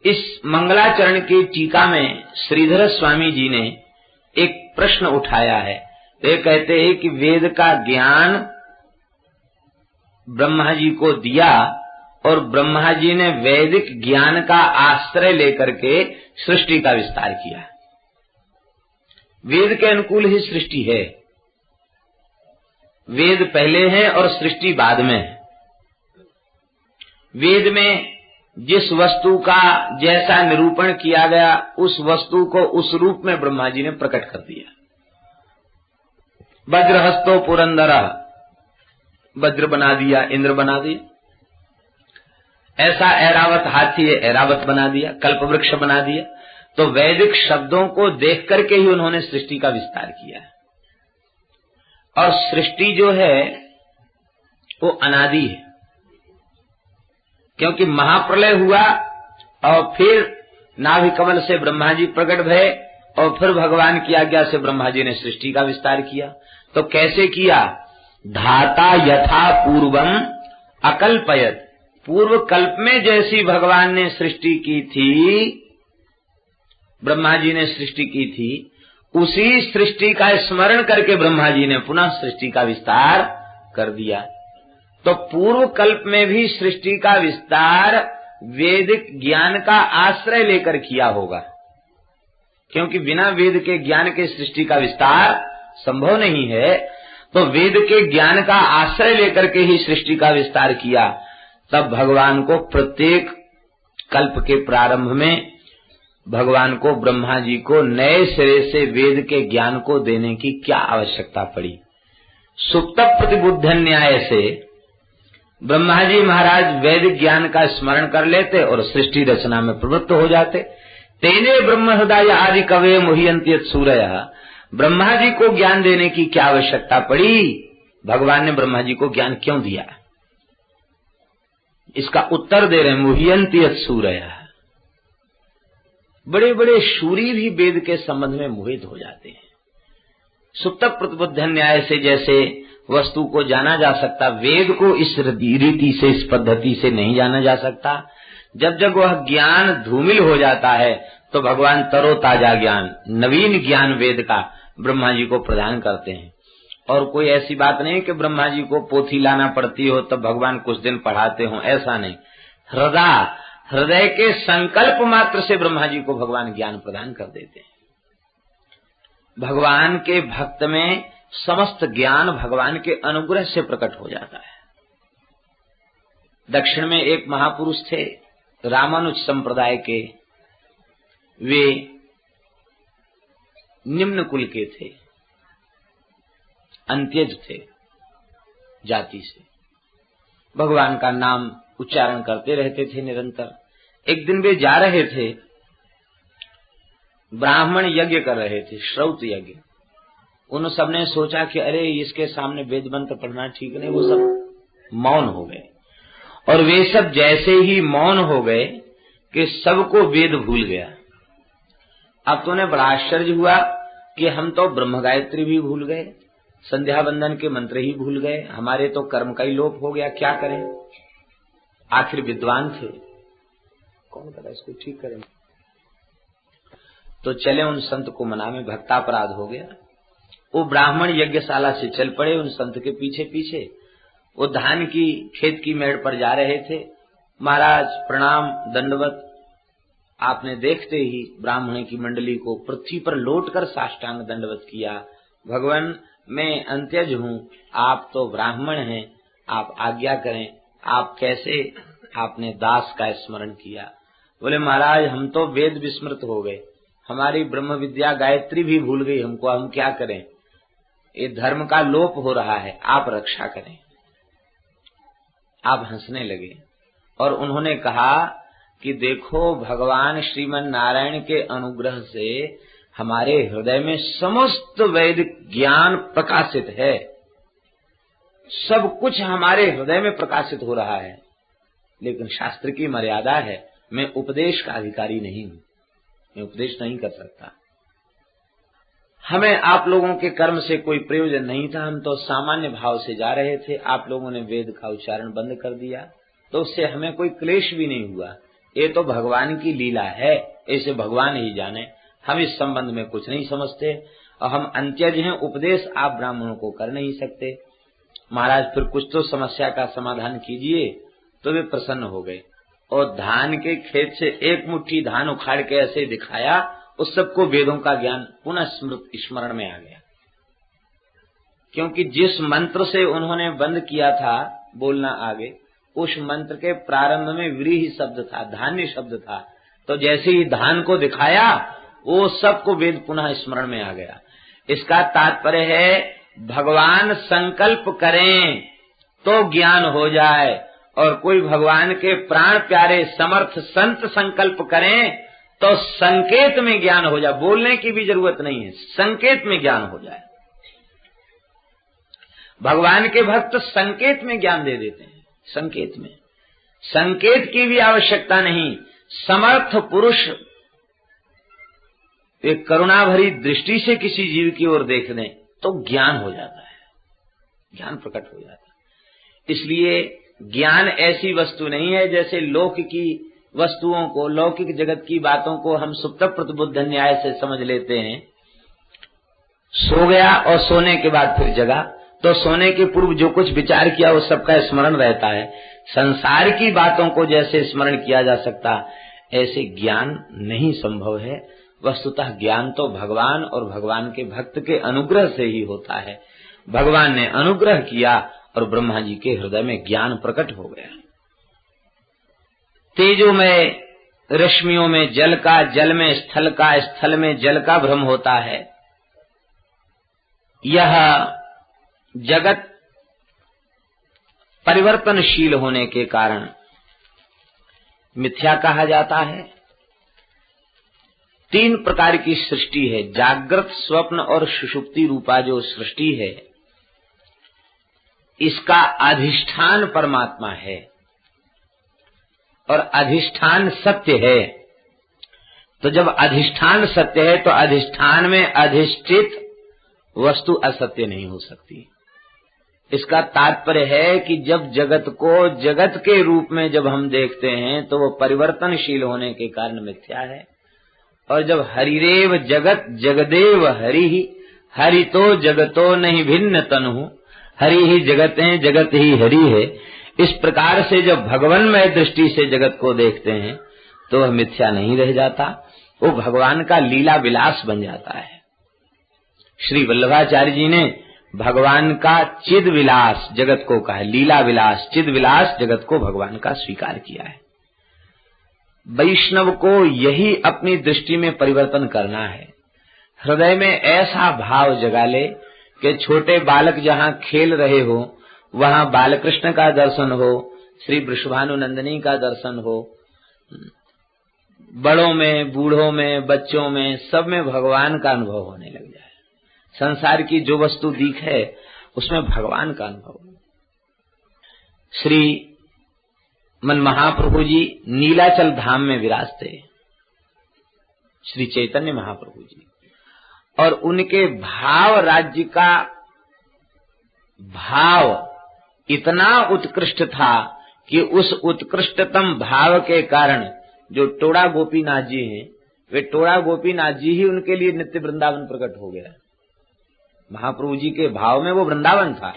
इस मंगलाचरण की टीका में श्रीधर स्वामी जी ने एक प्रश्न उठाया है। वे कहते हैं कि वेद का ज्ञान ब्रह्मा जी को दिया और ब्रह्मा जी ने वैदिक ज्ञान का आश्रय लेकर के सृष्टि का विस्तार किया। वेद के अनुकूल ही सृष्टि है, वेद पहले है और सृष्टि बाद में है। वेद में जिस वस्तु का जैसा निरूपण किया गया उस वस्तु को उस रूप में ब्रह्मा जी ने प्रकट कर दिया। वज्रहस्तो पुरंदरः, वज्र बना दिया, इंद्र बना दिया। ऐसा ऐरावत हाथी है, ऐरावत बना दिया, कल्प वृक्ष बना दिया। तो वैदिक शब्दों को देख करके ही उन्होंने सृष्टि का विस्तार किया। और सृष्टि जो है वो अनादि है, क्योंकि महाप्रलय हुआ और फिर नाभि कमल से ब्रह्मा जी प्रकट भये और फिर भगवान की आज्ञा से ब्रह्मा जी ने सृष्टि का विस्तार किया। तो कैसे किया? धाता यथा पूर्वम अकल्पयत, पूर्व कल्प में जैसी भगवान ने सृष्टि की थी, ब्रह्मा जी ने सृष्टि की थी, उसी सृष्टि का स्मरण करके ब्रह्मा जी ने पुनः सृष्टि का विस्तार कर दिया। तो पूर्व कल्प में भी सृष्टि का विस्तार वैदिक ज्ञान का आश्रय लेकर किया होगा, क्योंकि बिना वेद के ज्ञान के सृष्टि का विस्तार संभव नहीं है। तो वेद के ज्ञान का आश्रय लेकर के ही सृष्टि का विस्तार किया। तब भगवान को प्रत्येक कल्प के प्रारंभ में भगवान को ब्रह्मा जी को नए सिरे से वेद के ज्ञान को देने की क्या आवश्यकता पड़ी? सुप्त प्रतिबुद्ध न्याय से ब्रह्मा जी महाराज वैदिक ज्ञान का स्मरण कर लेते और सृष्टि रचना में प्रवृत्त हो जाते। तेने ब्रह्म हृदय आदि कवये मुह्यन्ति यत् सूरयः, ब्रह्मा जी को ज्ञान देने की क्या आवश्यकता पड़ी? भगवान ने ब्रह्मा जी को ज्ञान क्यों दिया? इसका उत्तर दे रहे मुह्यन्ति यत् सूरयः। बड़े बड़े शूरी भी वेद के संबंध में मोहित हो जाते हैं। सुप्त प्रतिबुद्ध न्याय से जैसे वस्तु को जाना जा सकता, वेद को इस रीति से, इस पद्धति से नहीं जाना जा सकता। जब जब वह ज्ञान धूमिल हो जाता है तो भगवान तरोताजा ज्ञान, नवीन ज्ञान वेद का ब्रह्मा जी को प्रदान करते हैं। और कोई ऐसी बात नहीं कि ब्रह्मा जी को पोथी लाना पड़ती हो तब भगवान कुछ दिन पढ़ाते हो, ऐसा नहीं। हृदय के संकल्प मात्र से ब्रह्मा जी को भगवान ज्ञान प्रदान कर देते हैं। भगवान के भक्त में समस्त ज्ञान भगवान के अनुग्रह से प्रकट हो जाता है। दक्षिण में एक महापुरुष थे, रामानुज संप्रदाय के। वे निम्न कुल के थे, अंत्यज थे जाति से। भगवान का नाम उच्चारण करते रहते थे निरंतर। एक दिन वे जा रहे थे, ब्राह्मण यज्ञ कर रहे थे, श्रौत यज्ञ। उन सबने सोचा कि अरे इसके सामने वेद मंत्र पढ़ना ठीक नहीं, वो सब मौन हो गए। और वे सब जैसे ही मौन हो गए कि सबको वेद भूल गया। अब तो उन्हें बड़ा आश्चर्य हुआ कि हम तो ब्रह्म गायत्री भी भूल गए, संध्या बंदन के मंत्र ही भूल गए, हमारे तो कर्म का ही लोप हो गया, क्या करें। आखिर विद्वान थे, कौन पता इसको ठीक करें। तो चले उन संत को मनाने, भक्तापराध हो गया। वो ब्राह्मण यज्ञशाला से चल पड़े उन संत के पीछे पीछे। वो धान की खेत की मेड़ पर जा रहे थे। महाराज प्रणाम दंडवत। आपने देखते ही ब्राह्मण की मंडली को पृथ्वी पर लौटकर साष्टांग दंडवत किया। भगवान मैं अंत्यज हूँ, आप तो ब्राह्मण हैं, आप आज्ञा करें, आप कैसे आपने दास का स्मरण किया। बोले महाराज हम तो वेद विस्मृत हो गए, हमारी ब्रह्म विद्या गायत्री भी भूल गई हमको, हम क्या करें, ये धर्म का लोप हो रहा है, आप रक्षा करें। आप हंसने लगे और उन्होंने कहा कि देखो भगवान श्रीमन नारायण के अनुग्रह से हमारे हृदय में समस्त वैदिक ज्ञान प्रकाशित है, सब कुछ हमारे हृदय में प्रकाशित हो रहा है, लेकिन शास्त्र की मर्यादा है, मैं उपदेश का अधिकारी नहीं हूँ, मैं उपदेश नहीं कर सकता। हमें आप लोगों के कर्म से कोई प्रयोजन नहीं था, हम तो सामान्य भाव से जा रहे थे, आप लोगों ने वेद का उच्चारण बंद कर दिया तो उससे हमें कोई क्लेश भी नहीं हुआ। ये तो भगवान की लीला है, ऐसे भगवान ही जाने, हम इस संबंध में कुछ नहीं समझते और हम अंत्यज हैं, उपदेश आप ब्राह्मणों को कर नहीं सकते। महाराज फिर कुछ तो समस्या का समाधान कीजिए। तो वे प्रसन्न हो गए और धान के खेत से एक मुट्ठी धान उखाड़ के ऐसे दिखाया, उस सबको वेदों का ज्ञान पुनः स्मरण में आ गया। क्योंकि जिस मंत्र से उन्होंने बंद किया था बोलना आगे, उस मंत्र के प्रारंभ में व्रीहि शब्द था, धान्य शब्द था। तो जैसे ही धान को दिखाया वो सबको वेद पुनः स्मरण में आ गया। इसका तात्पर्य है भगवान संकल्प करें तो ज्ञान हो जाए, और कोई भगवान के प्राण प्यारे समर्थ संत संकल्प करें तो संकेत में ज्ञान हो जाए, बोलने की भी जरूरत नहीं है, संकेत में ज्ञान हो जाए। भगवान के भक्त संकेत में ज्ञान दे देते हैं, संकेत में, संकेत की भी आवश्यकता नहीं। समर्थ पुरुष एक करुणा भरी दृष्टि से किसी जीव की ओर देख दें तो ज्ञान हो जाता है, ज्ञान प्रकट हो जाता है। इसलिए ज्ञान ऐसी वस्तु नहीं है जैसे लोक की वस्तुओं को, लौकिक जगत की बातों को हम सुप्त प्रतिबुद्ध न्याय से समझ लेते हैं। सो गया और सोने के बाद फिर जगा, तो सोने के पूर्व जो कुछ विचार किया वो सबका स्मरण रहता है। संसार की बातों को जैसे स्मरण किया जा सकता, ऐसे ज्ञान नहीं संभव है। वस्तुतः ज्ञान तो भगवान और भगवान के भक्त के अनुग्रह से ही होता है। भगवान ने अनुग्रह किया और ब्रह्मा जी के हृदय में ज्ञान प्रकट हो गया। तेजों में रश्मियों में जल का, जल में स्थल का, स्थल में जल का भ्रम होता है। यह जगत परिवर्तनशील होने के कारण मिथ्या कहा जाता है। 3 प्रकार की सृष्टि है, जागृत, स्वप्न और सुषुप्ति रूपा जो सृष्टि है, इसका अधिष्ठान परमात्मा है और अधिष्ठान सत्य है। तो जब अधिष्ठान सत्य है तो अधिष्ठान में अधिष्ठित वस्तु असत्य नहीं हो सकती। इसका तात्पर्य है कि जब जगत को जगत के रूप में जब हम देखते हैं तो वो परिवर्तनशील होने के कारण मिथ्या है, और जब हरिरेव जगत जगदेव हरि, हरि तो जगतो नहीं भिन्न तनु, हरि ही जगत है, जगत ही हरि है, इस प्रकार से जब भगवानमय दृष्टि से जगत को देखते हैं तो वह मिथ्या नहीं रह जाता, वो भगवान का लीला विलास बन जाता है। श्री वल्लभाचार्य जी ने भगवान का चिद विलास जगत को कहा, लीला विलास, चिद विलास जगत को भगवान का स्वीकार किया है। वैष्णव को यही अपनी दृष्टि में परिवर्तन करना है, हृदय में ऐसा भाव जगा ले कि छोटे बालक जहाँ खेल रहे हो वहाँ बालकृष्ण का दर्शन हो, श्री वृषभानुनंदिनी का दर्शन हो, बड़ों में, बूढ़ों में, बच्चों में, सब में भगवान का अनुभव होने लग जाए। संसार की जो वस्तु दिखे उसमें भगवान का अनुभव। श्री मन महाप्रभु जी नीलाचल धाम में विराजते, श्री चैतन्य महाप्रभु जी, और उनके भाव राज्य का भाव इतना उत्कृष्ट था कि उस उत्कृष्टतम भाव के कारण जो टोड़ा गोपीनाथ जी हैं, वे टोड़ा गोपीनाथ जी ही उनके लिए नित्य वृंदावन प्रकट हो गया। महाप्रभु जी के भाव में वो वृंदावन था,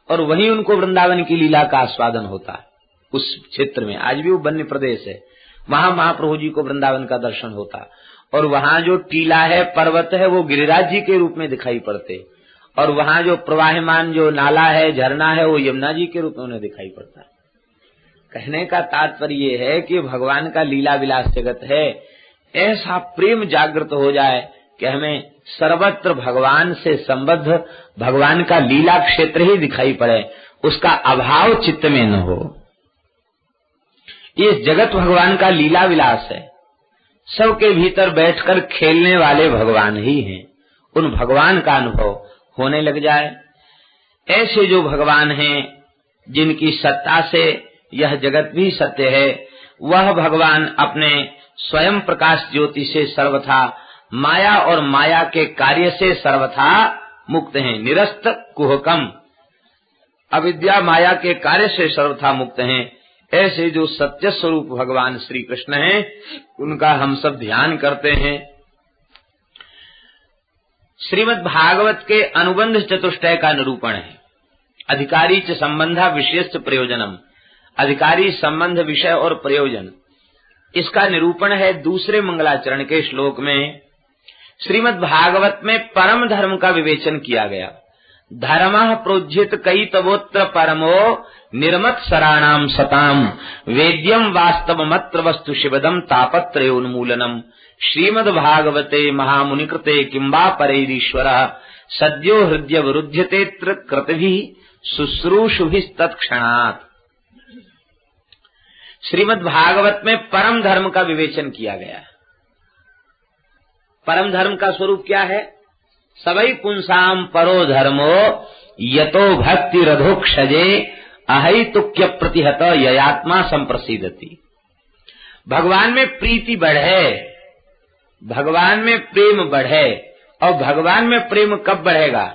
और वहीं उनको वृंदावन की लीला का आस्वादन होता है। उस क्षेत्र में आज भी वो वन्य प्रदेश है, वहां महाप्रभु जी को वृंदावन का दर्शन होता, और वहां जो टीला है, पर्वत है, वो गिरिराज जी के रूप में दिखाई पड़ते, और वहां जो प्रवाहमान जो नाला है, झरना है, वो यमुना जी के रूप में उन्हें दिखाई पड़ता है। कहने का तात्पर्य ये है कि भगवान का लीला विलास जगत है, ऐसा प्रेम जागृत हो जाए कि हमें सर्वत्र भगवान से संबद्ध भगवान का लीला क्षेत्र ही दिखाई पड़े, उसका अभाव चित्त में न हो। ये जगत भगवान का लीला विलास है, सबके भीतर बैठकर खेलने वाले भगवान ही हैं। उन भगवान का अनुभव होने लग जाए। ऐसे जो भगवान हैं जिनकी सत्ता से यह जगत भी सत्य है, वह भगवान अपने स्वयं प्रकाश ज्योति से सर्वथा माया और माया के कार्य से सर्वथा मुक्त हैं। निरस्त कुहकम, अविद्या माया के कार्य से सर्वथा मुक्त हैं। ऐसे जो सत्य स्वरूप भगवान श्री कृष्ण हैं, उनका हम सब ध्यान करते हैं। श्रीमद् भागवत के अनुबंध चतुष्टय का निरूपण है। अधिकारी च संबंधा विशेष प्रयोजनम, अधिकारी संबंध विषय और प्रयोजन, इसका निरूपण है दूसरे मंगलाचरण के श्लोक में। श्रीमद् भागवत में परम धर्म का विवेचन किया गया। धर्मः प्रोज्झित कैतवोत्र परमो निर्मत सराणाम सताम वेद्यम वास्तवमत्र वस्तु शिवदम तापत्रयोन्मूलनम श्रीमद् भागवते महामुनिकृते किंबा परैरीश्वरः सद्यो हृदय विरुध्यतेत्र कृतभिः शुश्रूषुभिस्तत्क्षणात्। श्रीमद् भागवत में परम धर्म का विवेचन किया गया। परम धर्म का स्वरूप क्या है? सबई पुंसाम परो धर्मो यतो भक्ति रधोक्षजे अहैतुक्य प्रतिहत ययात्मा संप्रसिद्धति। भगवान में प्रीति बढ़े, भगवान में प्रेम बढ़े। और भगवान में प्रेम कब बढ़ेगा?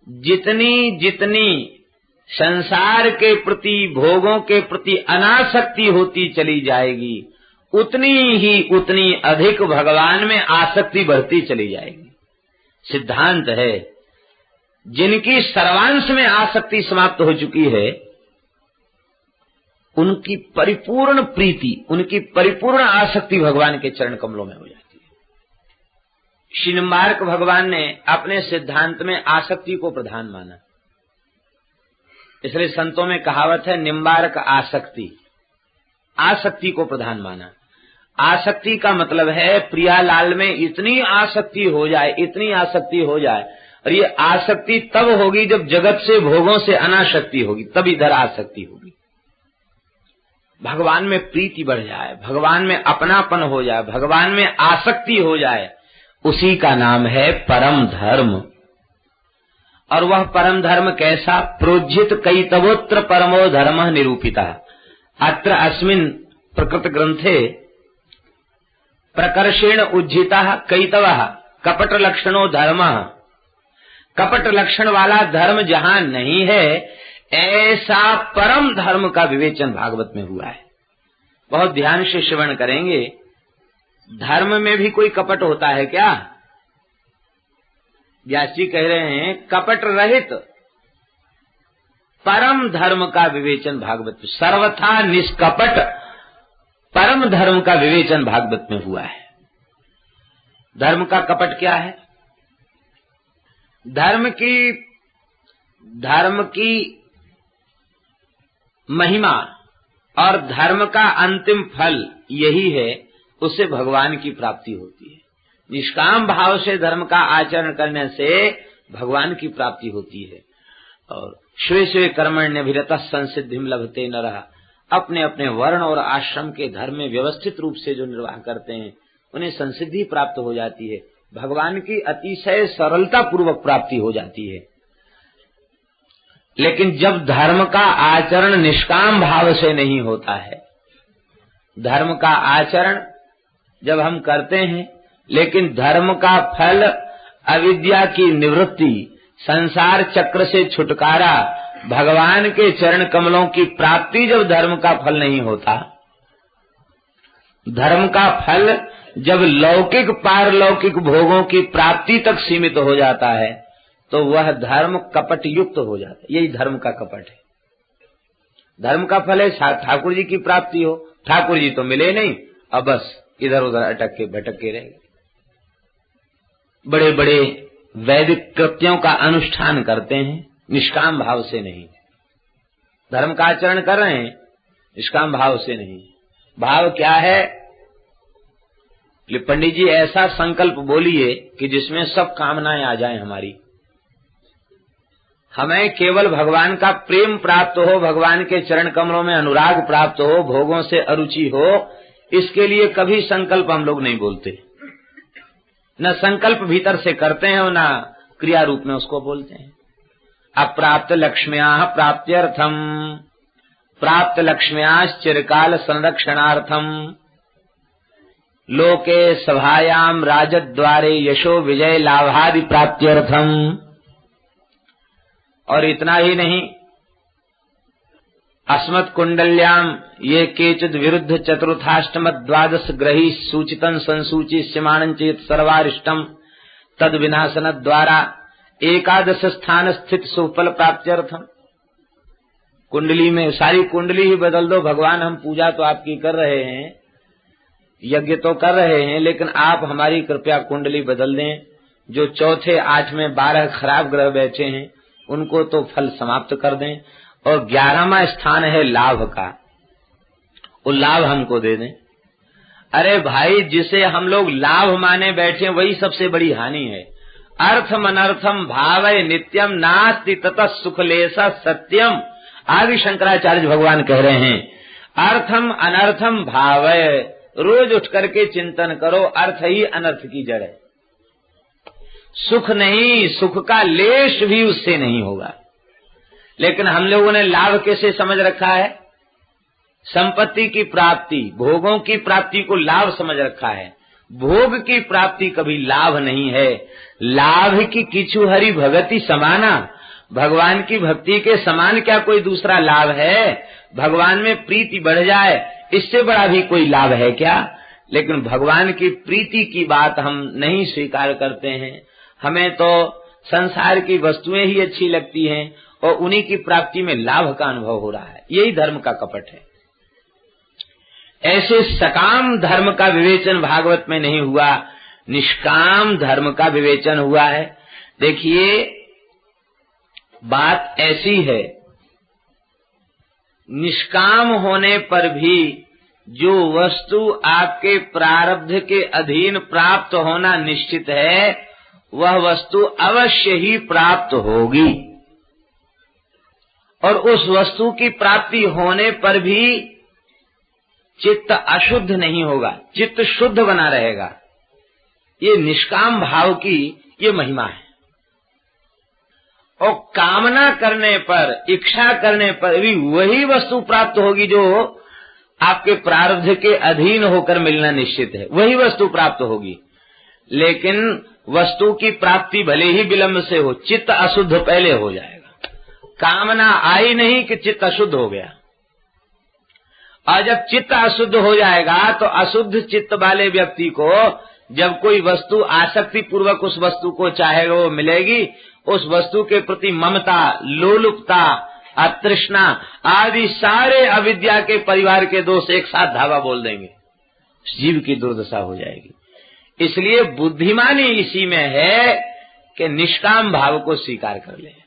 जितनी जितनी संसार के प्रति, भोगों के प्रति अनासक्ति होती चली जाएगी, उतनी अधिक भगवान में आसक्ति बढ़ती चली जाएगी। सिद्धांत है, जिनकी सर्वांश में आसक्ति समाप्त हो चुकी है, उनकी परिपूर्ण प्रीति, उनकी परिपूर्ण आसक्ति भगवान के चरण कमलों में हो जाती है। श्री निम्बार्क भगवान ने अपने सिद्धांत में आसक्ति को प्रधान माना, इसलिए संतों में कहावत है निम्बार्क आसक्ति, आसक्ति को प्रधान माना। आसक्ति का मतलब है प्रियालाल में इतनी आसक्ति हो जाए, इतनी आसक्ति हो जाए, और ये आसक्ति तब होगी जब जगत से, भोगों से अनासक्ति होगी, तब इधर आसक्ति होगी। भगवान में प्रीति बढ़ जाए, भगवान में अपनापन हो जाए, भगवान में आसक्ति हो जाए, उसी का नाम है परम धर्म। और वह परम धर्म कैसा? प्रोज्झित कैतवोत्र परमो धर्म निरूपिता अत्र अस्मिन् प्रकृत ग्रंथे प्रकर्षेण उज्झिता कैतवः कपट लक्षणो धर्मः कपट लक्षण वाला धर्म जहां नहीं है, ऐसा परम धर्म का विवेचन भागवत में हुआ है। बहुत ध्यान से श्रवण करेंगे। धर्म में भी कोई कपट होता है क्या? व्यास जी कह रहे हैं कपट रहित परम धर्म का विवेचन भागवत में, सर्वथा निष्कपट परम धर्म का विवेचन भागवत में हुआ है। धर्म का कपट क्या है? धर्म की महिमा और धर्म का अंतिम फल यही है, उससे भगवान की प्राप्ति होती है। निष्काम भाव से धर्म का आचरण करने से भगवान की प्राप्ति होती है। और स्वे स्वे कर्मण्यभिरतः संसिद्धिं लभते नरः, अपने अपने वर्ण और आश्रम के धर्म में व्यवस्थित रूप से जो निर्वाह करते हैं उन्हें संसिद्धि प्राप्त हो जाती है, भगवान की अतिशय सरलता पूर्वक प्राप्ति हो जाती है। लेकिन जब धर्म का आचरण निष्काम भाव से नहीं होता है, धर्म का आचरण जब हम करते हैं लेकिन धर्म का फल अविद्या की निवृत्ति, संसार चक्र से छुटकारा, भगवान के चरण कमलों की प्राप्ति, जब धर्म का फल नहीं होता, धर्म का फल जब लौकिक पारलौकिक भोगों की प्राप्ति तक सीमित हो जाता है, तो वह धर्म कपट युक्त हो जाता है। यही धर्म का कपट है। धर्म का फल है ठाकुर जी की प्राप्ति हो, ठाकुर जी तो मिले नहीं, अब बस इधर उधर अटक के भटक के रह गए। बड़े बड़े वैदिक कृत्यों का अनुष्ठान करते हैं, निष्काम भाव से नहीं। धर्म का आचरण कर रहे हैं, निष्काम भाव से नहीं। भाव क्या है? पंडित जी ऐसा संकल्प बोलिए कि जिसमें सब कामनाएं आ जाएं हमारी। हमें केवल भगवान का प्रेम प्राप्त हो, भगवान के चरण कमलों में अनुराग प्राप्त हो, भोगों से अरुचि हो, इसके लिए कभी संकल्प हम लोग नहीं बोलते। न संकल्प भीतर से करते हैं और न क्रिया रूप में उसको बोलते हैं। अप्राप्त लक्ष्म्याः प्राप्त्यर्थम, प्राप्त लक्ष्म्याश्च चिरकाल संरक्षणार्थम, लोके सभायाम राजद्वारे यशो विजय लाभादि प्राप्त्यर्थम। और इतना ही नहीं, अस्मत् कुंडल्याम ये केचिद विरुद्ध चतुर्थाष्टम द्वादश ग्रही सूचितं संसूचिष्यमाणं चेत सर्वारिष्टम तद विनाशन द्वारा एकादश स्थान स्थित सुफल प्राप्त्यर्थम। कुंडली में सारी कुंडली ही बदल दो, भगवान हम पूजा तो आपकी कर रहे हैं, यज्ञ तो कर रहे हैं, लेकिन आप हमारी कृपया कुंडली बदल दें। जो चौथे 8 में 12 खराब ग्रह बैठे हैं उनको तो फल समाप्त कर दें, और 11वां स्थान है लाभ का, वो लाभ हमको दे दें। अरे भाई, जिसे हम लोग लाभ माने बैठे वही सबसे बड़ी हानि है। अर्थम अनर्थम भावय नित्यम नास्ति ततः सुखलेशा सत्यम। आदि शंकराचार्य भगवान कह रहे हैं, अर्थम अनर्थम भावय, रोज उठ करके चिंतन करो, अर्थ ही अनर्थ की जड़ है। सुख नहीं, सुख का लेश भी उससे नहीं होगा। लेकिन हम लोगों ने लाभ कैसे समझ रखा है? संपत्ति की प्राप्ति, भोगों की प्राप्ति को लाभ समझ रखा है। भोग की प्राप्ति कभी लाभ नहीं है। लाभ की किछु हरि भगति समाना, भगवान की भक्ति के समान क्या कोई दूसरा लाभ है? भगवान में प्रीति बढ़ जाए, इससे बड़ा भी कोई लाभ है क्या? लेकिन भगवान की प्रीति की बात हम नहीं स्वीकार करते हैं। हमें तो संसार की वस्तुएं ही अच्छी लगती हैं और उन्हीं की प्राप्ति में लाभ का अनुभव हो रहा है। यही धर्म का कपट है। ऐसे सकाम धर्म का विवेचन भागवत में नहीं हुआ, निष्काम धर्म का विवेचन हुआ है। देखिए, बात ऐसी है, निष्काम होने पर भी जो वस्तु आपके प्रारब्ध के अधीन प्राप्त होना निश्चित है, वह वस्तु अवश्य ही प्राप्त होगी। और उस वस्तु की प्राप्ति होने पर भी चित्त अशुद्ध नहीं होगा, चित्त शुद्ध बना रहेगा। ये निष्काम भाव की ये महिमा है। और कामना करने पर, इच्छा करने पर भी वही वस्तु प्राप्त होगी जो आपके प्रारब्ध के अधीन होकर मिलना निश्चित है, वही वस्तु प्राप्त होगी। लेकिन वस्तु की प्राप्ति भले ही विलंब से हो, चित्त अशुद्ध पहले हो जाएगा। कामना आई नहीं कि चित्त अशुद्ध हो गया, और जब चित्त अशुद्ध हो जाएगा तो अशुद्ध चित्त वाले व्यक्ति को जब कोई वस्तु आसक्ति पूर्वक उस वस्तु को चाहेगा वो मिलेगी, उस वस्तु के प्रति ममता, लोलुपता, अतृष्णा आदि सारे अविद्या के परिवार के दोष एक साथ धावा बोल देंगे, जीव की दुर्दशा हो जाएगी। इसलिए बुद्धिमानी इसी में है कि निष्काम भाव को स्वीकार कर ले।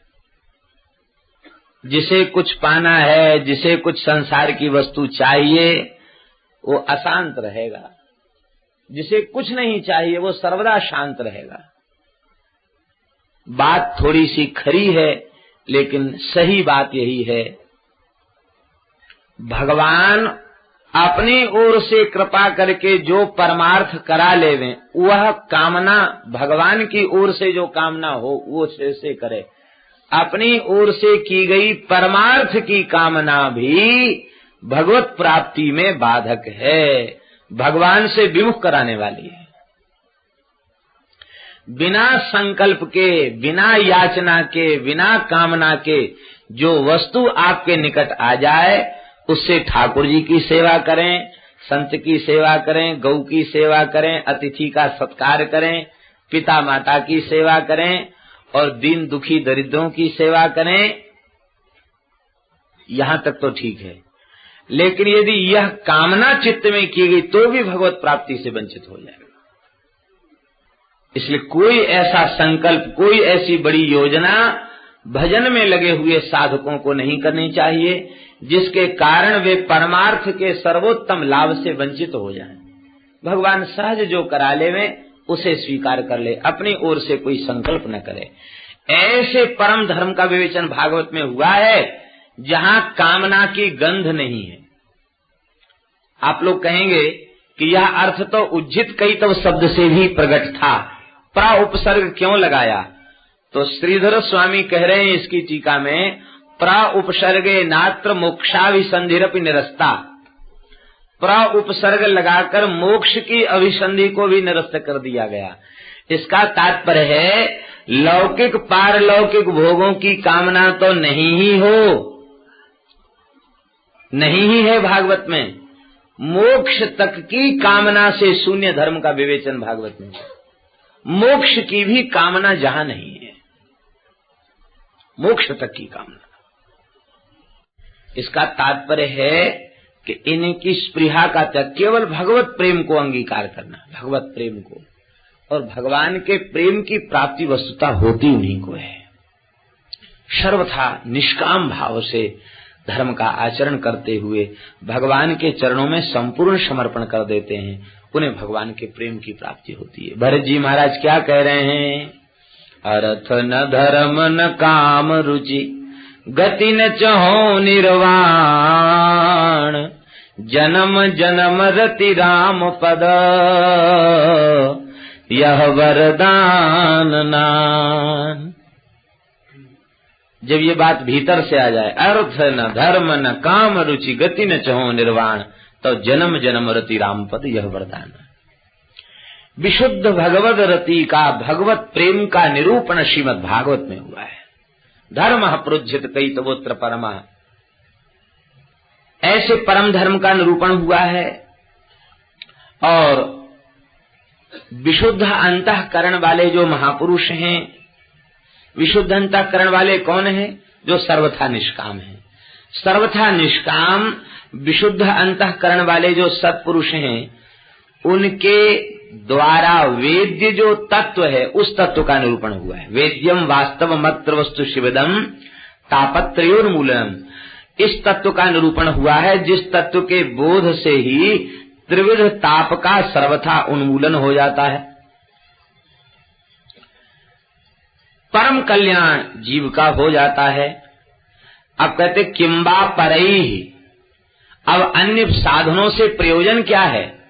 जिसे कुछ पाना है, जिसे कुछ संसार की वस्तु चाहिए, वो अशांत रहेगा। जिसे कुछ नहीं चाहिए वो सर्वदा शांत रहेगा। बात थोड़ी सी खरी है, लेकिन सही बात यही है, भगवान अपनी ओर से कृपा करके जो परमार्थ करा लेवें, वह कामना भगवान की ओर से जो कामना हो वो से करे। अपनी ओर से की गई परमार्थ की कामना भी भगवत प्राप्ति में बाधक है, भगवान से विमुख कराने वाली है। बिना संकल्प के, बिना याचना के, बिना कामना के जो वस्तु आपके निकट आ जाए, उससे ठाकुर जी की सेवा करें, संत की सेवा करें, गौ की सेवा करें, अतिथि का सत्कार करें, पिता माता की सेवा करें और दीन दुखी दरिद्रों की सेवा करें, यहाँ तक तो ठीक है। लेकिन यदि यह कामना चित्त में की गई तो भी भगवत प्राप्ति से वंचित हो जाएगा। इसलिए कोई ऐसा संकल्प, कोई ऐसी बड़ी योजना भजन में लगे हुए साधकों को नहीं करनी चाहिए जिसके कारण वे परमार्थ के सर्वोत्तम लाभ से वंचित हो जाएं। भगवान सहज जो करा लेवे उसे स्वीकार कर ले, अपनी ओर से कोई संकल्प न करे। ऐसे परम धर्म का विवेचन भागवत में हुआ है जहाँ कामना की गंध नहीं है। आप लोग कहेंगे कि यह अर्थ तो उज्जित कैतव शब्द से भी प्रकट था, प्रा उपसर्ग क्यों लगाया? तो श्रीधर स्वामी कह रहे हैं इसकी टीका में, प्रा उपसर्गे नात्र मोक्षाभिसंधिरपि निरस्ता। प्रा उपसर्ग लगाकर मोक्ष की अभिसंधि को भी निरस्त कर दिया गया। इसका तात्पर्य है लौकिक पारलौकिक भोगों की कामना तो नहीं ही हो, नहीं ही है भागवत में। मोक्ष तक की कामना से शून्य धर्म का विवेचन भागवत में। मोक्ष की भी कामना जहां नहीं है, मोक्ष तक की कामना। इसका तात्पर्य है कि इनकी स्पृहा का त्याग, केवल भगवत प्रेम को अंगीकार करना, भगवत प्रेम को, और भगवान के प्रेम की प्राप्ति वस्तुता होती उन्हीं को है। सर्वथा निष्काम भाव से धर्म का आचरण करते हुए भगवान के चरणों में संपूर्ण समर्पण कर देते हैं, उन्हें भगवान के प्रेम की प्राप्ति होती है। भरत जी महाराज क्या कह रहे हैं? अर्थ न धर्म न काम रुचि, गति न चहो निर्वाण, जन्म जन्म रति राम पद, यह वरदान नान। जब ये बात भीतर से आ जाए, अर्थ न धर्म न काम रुचि, गति न चहो निर्वाण, तो जन्म जन्म रति राम पद, यह वरदान। विशुद्ध भगवद रति का, भगवत प्रेम का निरूपण श्रीमद् भागवत में हुआ है। धर्म प्रोज्झित कैतवोत्र परमा, ऐसे परम धर्म का निरूपण हुआ है। और विशुद्ध अंतःकरण वाले जो महापुरुष हैं, विशुद्ध अंतःकरण वाले कौन हैं? जो सर्वथा निष्काम हैं। सर्वथा निष्काम विशुद्ध अंतःकरण वाले जो सत्पुरुष हैं, उनके द्वारा वेद्य जो तत्व है उस तत्व का निरूपण हुआ है। वेद्यम वास्तव मत्र वस्तु शिवदम तापत्रयोन्मूलनम, इस तत्व का निरूपण हुआ है जिस तत्व के बोध से ही त्रिविध ताप का सर्वथा उन्मूलन हो जाता है। परम कल्याण जीव का हो जाता है। अब कहते किंबा परई, अब अन्य साधनों से प्रयोजन क्या है?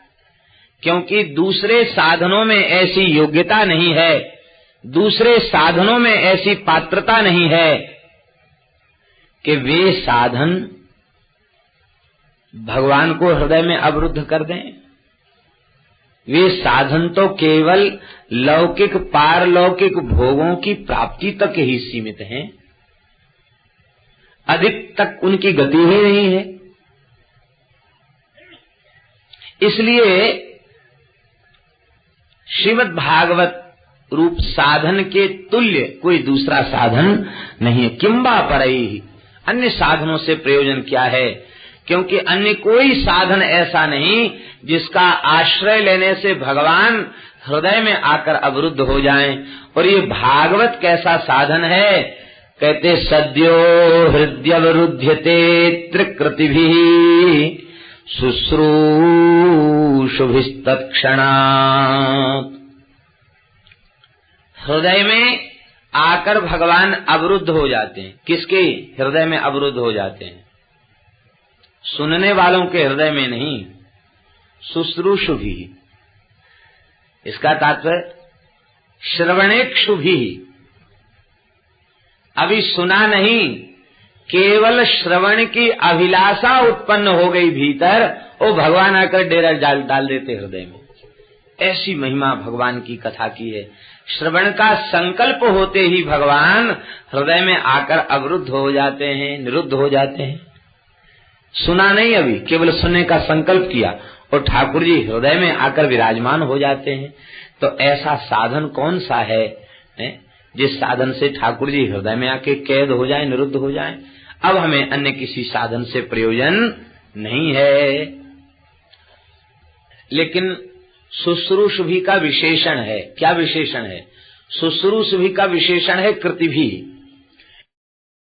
क्योंकि दूसरे साधनों में ऐसी योग्यता नहीं है, दूसरे साधनों में ऐसी पात्रता नहीं है कि वे साधन भगवान को हृदय में अवरुद्ध कर दें। वे साधन तो केवल लौकिक पारलौकिक भोगों की प्राप्ति तक ही सीमित हैं, अधिक तक उनकी गति ही नहीं है। इसलिए श्रीमद् भागवत रूप साधन के तुल्य कोई दूसरा साधन नहीं है। किंबा परई, अन्य साधनों से प्रयोजन क्या है? क्योंकि अन्य कोई साधन ऐसा नहीं जिसका आश्रय लेने से भगवान हृदय में आकर अवरुद्ध हो जाएं। और ये भागवत कैसा साधन है? कहते सद्यो हृदयवरुध्यते त्रिकृतिभिः शुश्रूषुभिस्तत्क्षणात्। हृदय में आकर भगवान अवरुद्ध हो जाते हैं। किसके हृदय में अवरुद्ध हो जाते हैं? सुनने वालों के हृदय में नहीं, शुश्रूषुभिः। इसका तात्पर्य श्रवणेक्षुभिः। अभी सुना नहीं, केवल श्रवण की अभिलाषा उत्पन्न हो गई भीतर, वो भगवान आकर डेरा डाल देते हृदय में। ऐसी महिमा भगवान की कथा की है। श्रवण का संकल्प होते ही भगवान हृदय में आकर अवरुद्ध हो जाते हैं, निरुद्ध हो जाते हैं। सुना नहीं, अभी केवल सुनने का संकल्प किया और ठाकुर जी हृदय में आकर विराजमान हो जाते हैं। तो ऐसा साधन कौन सा है जिस साधन से ठाकुर जी हृदय में आके कैद हो जाए, निरुद्ध हो जाए? अब हमें अन्य किसी साधन से प्रयोजन नहीं है। लेकिन शुश्रूषुभि का विशेषण है। क्या विशेषण है? शुश्रूषुभि का विशेषण है कृतिभि।